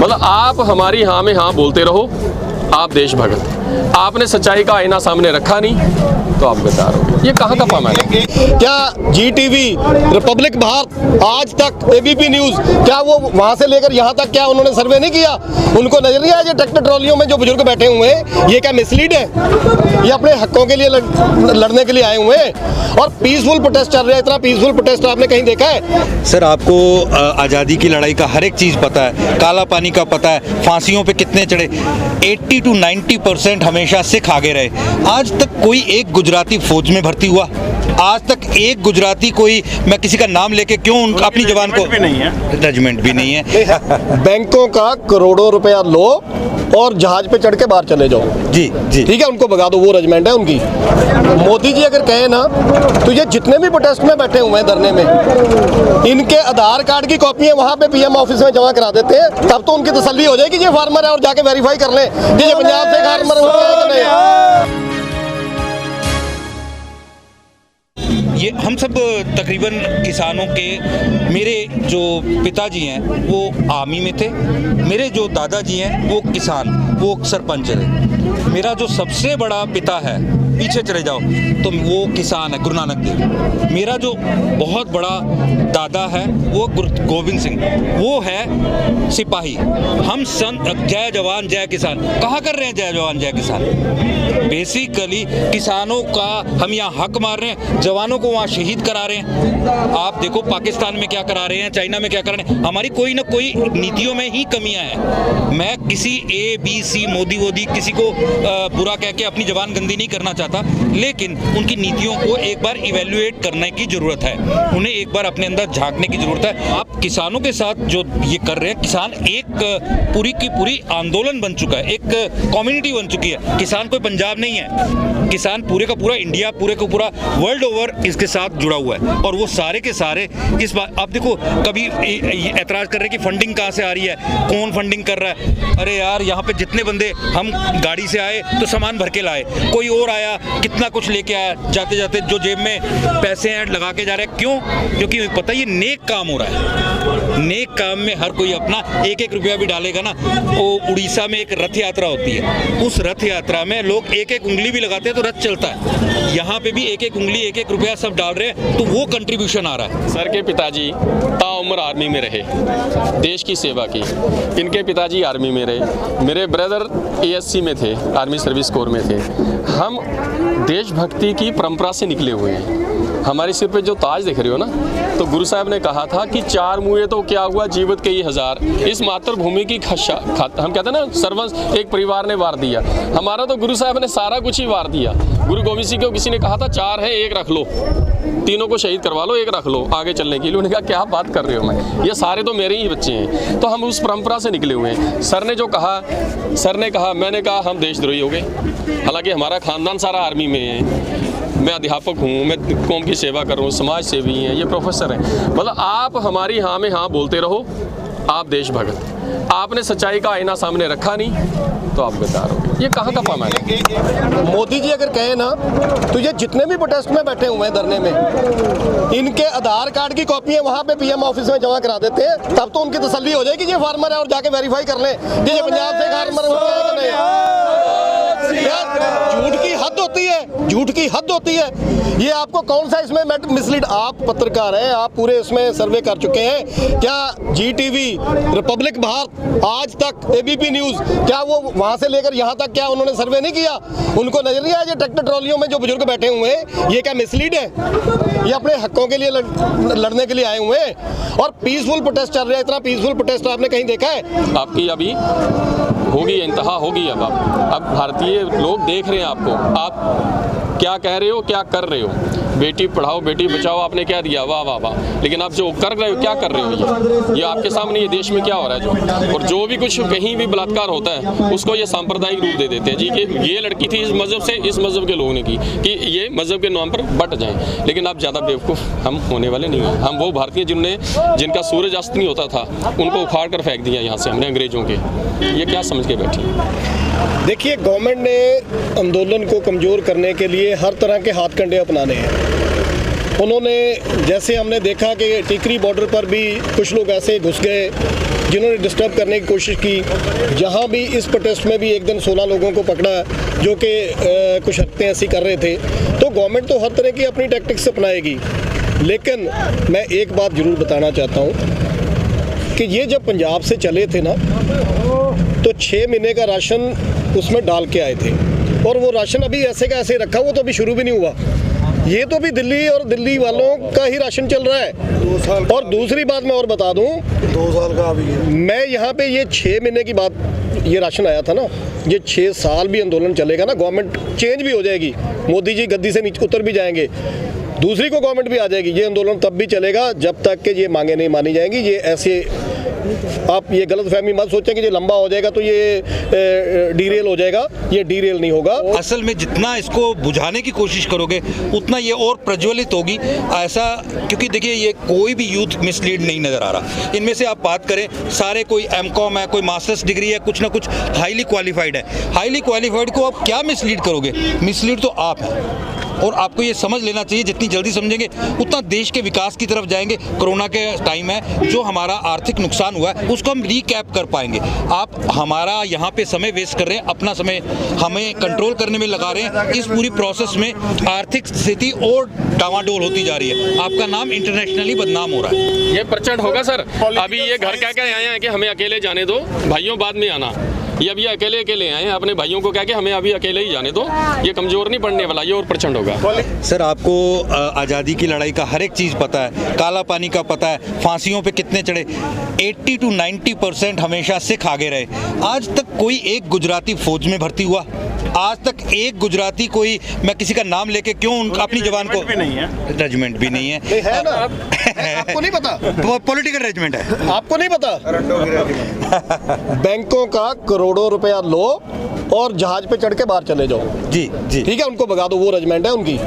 मतलब आप हमारी हाँ में हाँ बोलते रहो, आप देश भगत। आपने सच्चाई का आईना सामने रखा नहीं तो आप गद्दार हो। ये कहाँ का पैमाना है? क्या जीटीवी, रिपब्लिक भारत, आज तक, एबीपी न्यूज़, क्या वो वहाँ से लेकर यहाँ तक क्या उन्होंने सर्वे नहीं किया? उनको नजर नहीं आया? जो ट्रैक्टर ट्रॉलियों में जो बुजुर्ग बैठे हुए हैं, ये क्या मिसलीड है? ये अपने हकों के लिए लड़ने के लिए आए हुए हैं और पीसफुल प्रोटेस्ट चल रहा है। इतना पीसफुल प्रोटेस्ट आपने कहीं देखा है? सर, आपको आज़ादी की लड़ाई का हर एक चीज़ पता है, काला पानी का पता है, फांसियों पे कितने चढ़े, 80 to 90% हमेशा सिख आगे रहे। आज तक कोई एक गुजराती फौज में भर्ती हुआ? आज तक एक गुजराती कोई, मैं किसी का नाम लेके क्यों अपनी जवान को, रेजिमेंट भी नहीं है। बैंकों का करोड़ों रुपया लो और जहाज पे चढ़ के बाहर चले जाओ। जी जी, ठीक है, उनको भगा दो, वो रेजिमेंट है उनकी। मोदी जी अगर कहे ना तो ये जितने भी प्रोटेस्ट में बैठे हुए हैं धरने में, इनके आधार कार्ड की कॉपियां वहां पे पीएम ऑफिस में जमा करा देते हैं, तब तो उनकी तसल्ली हो जाएगी ये फार्मर है, और जाके वेरीफाई कर लें कि ये पंजाब से फार्मर हो गए कि नहीं। ये हम सब तकरीबन किसानों के, मेरे जो पिताजी हैं वो आर्मी में थे, मेरे जो दादाजी हैं वो किसान, वो सरपंच रहे, मेरा जो सबसे बड़ा पिता है, पीछे चले जाओ तो वो किसान है, गुरु नानक देव। मेरा जो बहुत बड़ा दादा है वो गुरु गोविंद सिंह, वो है सिपाही। हम जय जवान जय किसान कहाँ कर रहे हैं? जय जवान जय किसान बेसिकली किसानों का हम यहाँ हक मार रहे हैं, जवानों को वहाँ शहीद करा रहे हैं। आप देखो पाकिस्तान में क्या करा रहे हैं, चाइना में क्या करा रहे हैं। हमारी कोई ना कोई नीतियों में ही कमियां हैं। मैं किसी ABC मोदी किसी को बुरा कह के अपनी जबान गंदी नहीं करना चाहता, लेकिन उनकी नीतियों को एक बार इवेल्युएट करने की जरूरत है, उन्हें एक बार अपने अंदर झांकने की जरूरत है। आप किसानों के साथ जो ये कर रहे हैं, किसान एक पूरी की पूरी आंदोलन बन चुका है, एक कम्युनिटी बन चुकी है। किसान कोई पंजाब नहीं है, किसान पूरे का पूरा इंडिया, पूरे का पूरा वर्ल्ड ओवर इसके साथ जुड़ा हुआ है। और वो सारे के सारे इस बात, आप देखो कभी ऐतराज कर रहे हैं कि फंडिंग कहाँ से आ रही है, कौन फंडिंग कर रहा है। अरे यार, यहाँ पे जितने बंदे, हम गाड़ी से आए तो सामान भर के लाए, कोई और आया कितना कुछ लेके आया, जाते जाते जो जेब में पैसे हैं लगा के जा रहे हैं। क्यों? क्योंकि पता ये नेक काम हो रहा है। नेक काम में हर कोई अपना एक एक रुपया भी डालेगा ना। वो उड़ीसा में एक रथ यात्रा होती है, उस रथ यात्रा में लोग एक एक उंगली भी लगाते हैं तो रथ चलता है। यहाँ पे भी एक एक उंगली, एक एक रुपया सब डाल रहे हैं, तो वो कंट्रीब्यूशन आ रहा है। सर के पिताजी ताउम्र आर्मी में रहे, देश की सेवा की। इनके पिताजी आर्मी में रहे, मेरे ब्रदर ASC में थे, आर्मी सर्विस कोर में थे। हम देशभक्ति की परंपरा से निकले हुए हैं। हमारे सिर पे जो ताज देख रहे हो ना, तो गुरु साहब ने कहा था कि 4 मुए तो क्या हुआ, जीवित कई हजार। इस मातृभूमि की हम कहते हैं ना, सर्वंस एक परिवार ने वार दिया। हमारा तो गुरु साहब ने सारा कुछ ही वार दिया। गुरु गोविंद सिंह को किसी ने कहा था 4 है, 1 रख लो, तीनों को शहीद करवा लो, 1 रख लो आगे चलने के लिए। उन्होंने कहा क्या बात कर रहे हो, मैं ये सारे तो मेरे ही बच्चे हैं। तो हम उस परंपरा से निकले हुए हैं। सर ने जो कहा, सर ने कहा, मैंने कहा हम देशद्रोही हो गए। हालांकि हमारा खानदान सारा आर्मी में है, मैं अध्यापक हूँ, मैं कौम की सेवा कर रहा हूँ, समाज सेवी हैं, ये प्रोफेसर हैं। मतलब आप हमारी हाँ में हाँ बोलते रहो, आप देश भगत। आपने सच्चाई का आईना सामने रखा नहीं तो आप गद्दार हो। ये कहाँ का पैमाना है? मोदी जी अगर कहे ना तो ये जितने भी प्रोटेस्ट में बैठे हुए हैं धरने में, इनके आधार कार्ड की कॉपियां वहां पे पीएम ऑफिस में जमा करा देते हैं, तब तो उनकी तसल्ली हो जाएगी ये फार्मर है, और जाके वेरीफाई कर लें कि ये पंजाब से फार्मर हो गए कि नहीं। झूठ की हद होती है, झूठ की हद होती है। ये आपको कौन सा इसमें मिसलीड? आप पत्रकार हैं, आप पूरे इसमें सर्वे कर चुके हैं। क्या जीटीवी, रिपब्लिक भारत, आज तक, एबीपी न्यूज़, क्या वो वहां से लेकर यहाँ तक क्या उन्होंने सर्वे नहीं किया? उनको नजर नहीं आया? ये ट्रैक्टर ट्रॉलियों में जो बुजुर्ग बैठे हुए हैं, ये क्या मिसलीड है? ये अपने हकों के लिए लड़ने के लिए आए हुए हैं और पीसफुल प्रोटेस्ट चल रहा है। इतना पीसफुल प्रोटेस्ट आपने कहीं देखा है? आपकी अभी होगी, इंतहा होगी। अब भारतीय लोग देख रहे हैं आपको, आप क्या कह रहे हो, क्या कर रहे हो। बेटी पढ़ाओ बेटी बचाओ आपने क्या दिया, वाह वाह वाह, लेकिन आप जो कर रहे हो, क्या कर रहे हो, ये आपके सामने ये देश में क्या हो रहा है जो। और जो भी कुछ कहीं भी बलात्कार होता है उसको ये सांप्रदायिक रूप दे देते हैं जी, कि ये लड़की थी इस मज़हब से, इस मज़हब के लोगों ने की, कि ये मज़हब के नाम पर बट जाएं। लेकिन आप ज़्यादा बेवकूफ़ हम होने वाले नहीं हैं। हम वो भारतीय जिनका सूरज अस्त नहीं होता था, उनको उखाड़ कर फेंक दिया यहाँ से हमने, अंग्रेज़ों के। ये क्या समझ के बैठी? देखिए, गवर्नमेंट ने आंदोलन को कमज़ोर करने के लिए हर तरह के हाथ कंडे अपनाने हैं। उन्होंने, जैसे हमने देखा कि टिकरी बॉर्डर पर भी कुछ लोग ऐसे घुस गए जिन्होंने डिस्टर्ब करने की कोशिश की। जहाँ भी इस प्रोटेस्ट में भी एक दिन 16 लोगों को पकड़ा जो कि कुछ हरकतें ऐसी कर रहे थे। तो गवर्नमेंट तो हर तरह की अपनी टैक्टिक्स अपनाएगी, लेकिन मैं एक बात ज़रूर बताना चाहता हूँ कि ये जब पंजाब से चले थे ना, तो 6 महीने का राशन उसमें डाल के आए थे, और वो राशन अभी ऐसे का ऐसे रखा, वो तो अभी शुरू भी नहीं हुआ। ये तो भी दिल्ली और दिल्ली वालों का ही राशन चल रहा है। 2 साल और दूसरी बात मैं और बता दूं, 2 साल का अभी है। मैं यहाँ पे ये 6 महीने की बात, ये राशन आया था ना, ये 6 साल भी आंदोलन चलेगा ना, गवर्नमेंट चेंज भी हो जाएगी, मोदी जी गद्दी से नीचे उतर भी जाएंगे, दूसरी को गवर्नमेंट भी आ जाएगी, ये आंदोलन तब भी चलेगा जब तक कि ये मांगे नहीं मानी जाएंगी। ये ऐसे आप ये गलत फहमी मत सोचें कि ये लंबा हो जाएगा तो ये डीरेल हो जाएगा, ये डीरेल नहीं होगा। असल में जितना इसको बुझाने की कोशिश करोगे उतना ये और प्रज्वलित होगी ऐसा, क्योंकि देखिए ये कोई भी यूथ मिसलीड नहीं नज़र आ रहा। इनमें से आप बात करें, सारे कोई एमकॉम है, कोई मास्टर्स डिग्री है, कुछ ना कुछ हाईली क्वालिफाइड है। हाईली क्वालिफाइड को आप क्या मिसलीड करोगे? मिसलीड तो आप हैं, और आपको ये समझ लेना चाहिए, जितनी जल्दी समझेंगे उतना देश के विकास की तरफ जाएंगे। कोरोना के टाइम है, जो हमारा आर्थिक नुकसान हुआ है उसको हम रिकैप कर पाएंगे। आप हमारा यहाँ पे समय वेस्ट कर रहे हैं, अपना समय हमें कंट्रोल करने में लगा रहे हैं। इस पूरी प्रोसेस में आर्थिक स्थिति और डावाडोल होती जा रही है, आपका नाम इंटरनेशनली बदनाम हो रहा है। ये प्रचंड होगा सर। अभी ये घर कह के आए हैं कि हमें अकेले जाने दो, भाइयों बाद में आना। ये अभी अकेले अकेले आए हैं, अपने भाइयों को कह के हमें अभी अकेले ही जाने दो। ये कमजोर नहीं पड़ने वाला, ये और प्रचंड होगा। सर आपको आज़ादी की लड़ाई का हर एक चीज़ पता है, काला पानी का पता है, फांसियों पे कितने चढ़े। 80 to 90% हमेशा सिख आगे रहे। आज तक कोई एक गुजराती फौज में भर्ती हुआ? आज तक एक गुजराती कोई, मैं किसी का नाम लेके क्यों अपनी जवान को, रेजिमेंट भी नहीं है, है ना? आपको नहीं पता? पॉलिटिकल रेजिमेंट है, आपको नहीं पता? बैंकों का करोड़ों रुपया लो और जहाज पे चढ़ के बाहर चले जाओ। जी जी, ठीक है, उनको भगा दो, वो रेजिमेंट है उनकी।